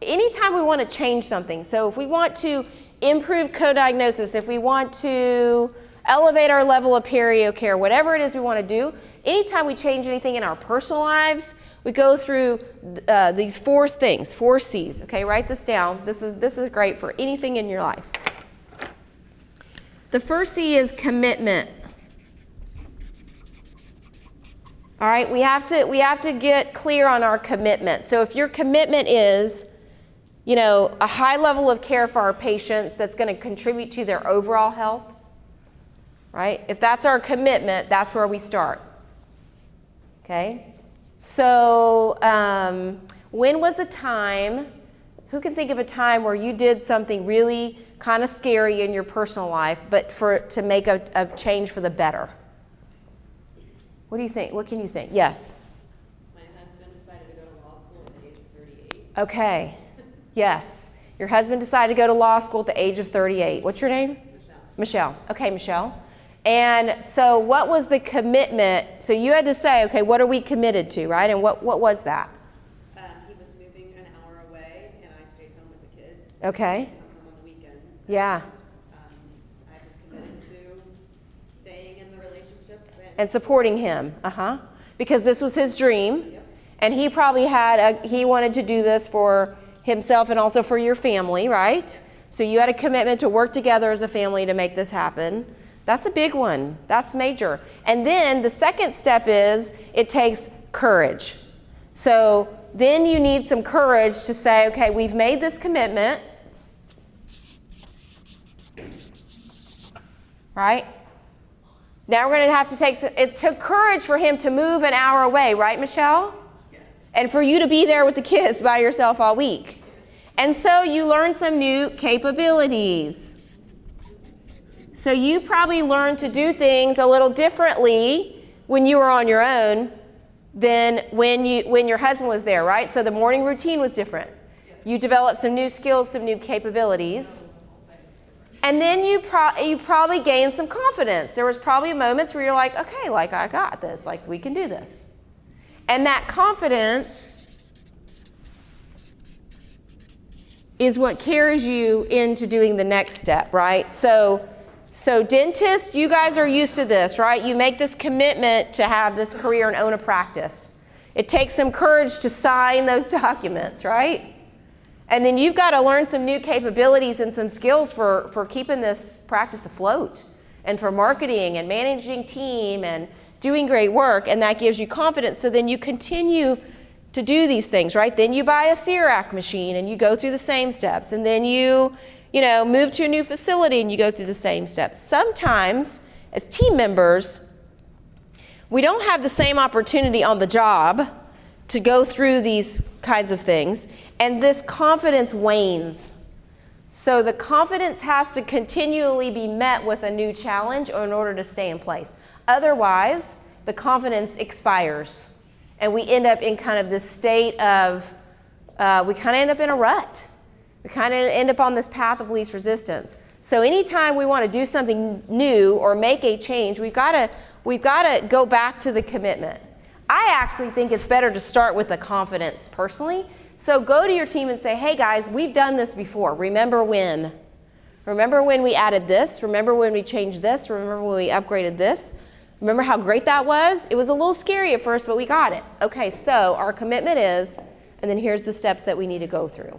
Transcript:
Anytime we want to change something, so if we want to improve co-diagnosis, if we want to elevate our level of perio care, whatever it is we want to do, anytime we change anything in our personal lives, we go through these 4 things, 4 C's. Okay, write this down. This is great for anything in your life. The first C is commitment. All right, we have to get clear on our commitment. So if your commitment is, a high level of care for our patients that's going to contribute to their overall health, right? If that's our commitment, that's where we start. Okay? So when was a time, who can think of a time where you did something really kind of scary in your personal life, but to make a change for the better? What do you think? What can you think? Yes? My husband decided to go to law school at the age of 38. Okay. Yes. Your husband decided to go to law school at the age of 38. What's your name? Michelle. Okay, Michelle. And so what was the commitment? So you had to say, okay, what are we committed to, right? And what was that? He was moving an hour away, and I stayed home with the kids. Okay. Come home on the weekends. Yeah. I was committed to staying in the relationship. And supporting him. Because this was his dream. Yep. And he probably he wanted to do this for himself and also for your family, right? So you had a commitment to work together as a family to make this happen. That's a big one. That's major. And then the second step is it takes courage. So then you need some courage to say, okay, we've made this commitment, right? Now we're going to have to it took courage for him to move an hour away, right, Michelle? Yes. And for you to be there with the kids by yourself all week. And so you learn some new capabilities. So you probably learned to do things a little differently when you were on your own than when your husband was there, right? So the morning routine was different. Yes. You developed some new skills, some new capabilities. And then you probably gained some confidence. There was probably moments where you're like, okay, like I got this, like we can do this. And that confidence is what carries you into doing the next step, right? So dentists, you guys are used to this, right? You make this commitment to have this career and own a practice. It takes some courage to sign those documents, right? And then you've got to learn some new capabilities and some skills for keeping this practice afloat and for marketing and managing team and doing great work, and that gives you confidence. So then you continue to do these things, right? Then you buy a CERAC machine and you go through the same steps, and then you move to a new facility and you go through the same steps. Sometimes, as team members, we don't have the same opportunity on the job to go through these kinds of things, and this confidence wanes. So the confidence has to continually be met with a new challenge in order to stay in place. Otherwise, the confidence expires, and we end up in kind of this state of, we kind of end up in a rut. We kind of end up on this path of least resistance. So anytime we want to do something new or make a change, we've got to go back to the commitment. I actually think it's better to start with the confidence personally. So go to your team and say, hey guys, we've done this before. Remember when? Remember when we added this? Remember when we changed this? Remember when we upgraded this? Remember how great that was? It was a little scary at first, but we got it. Okay, so our commitment is, and then here's the steps that we need to go through.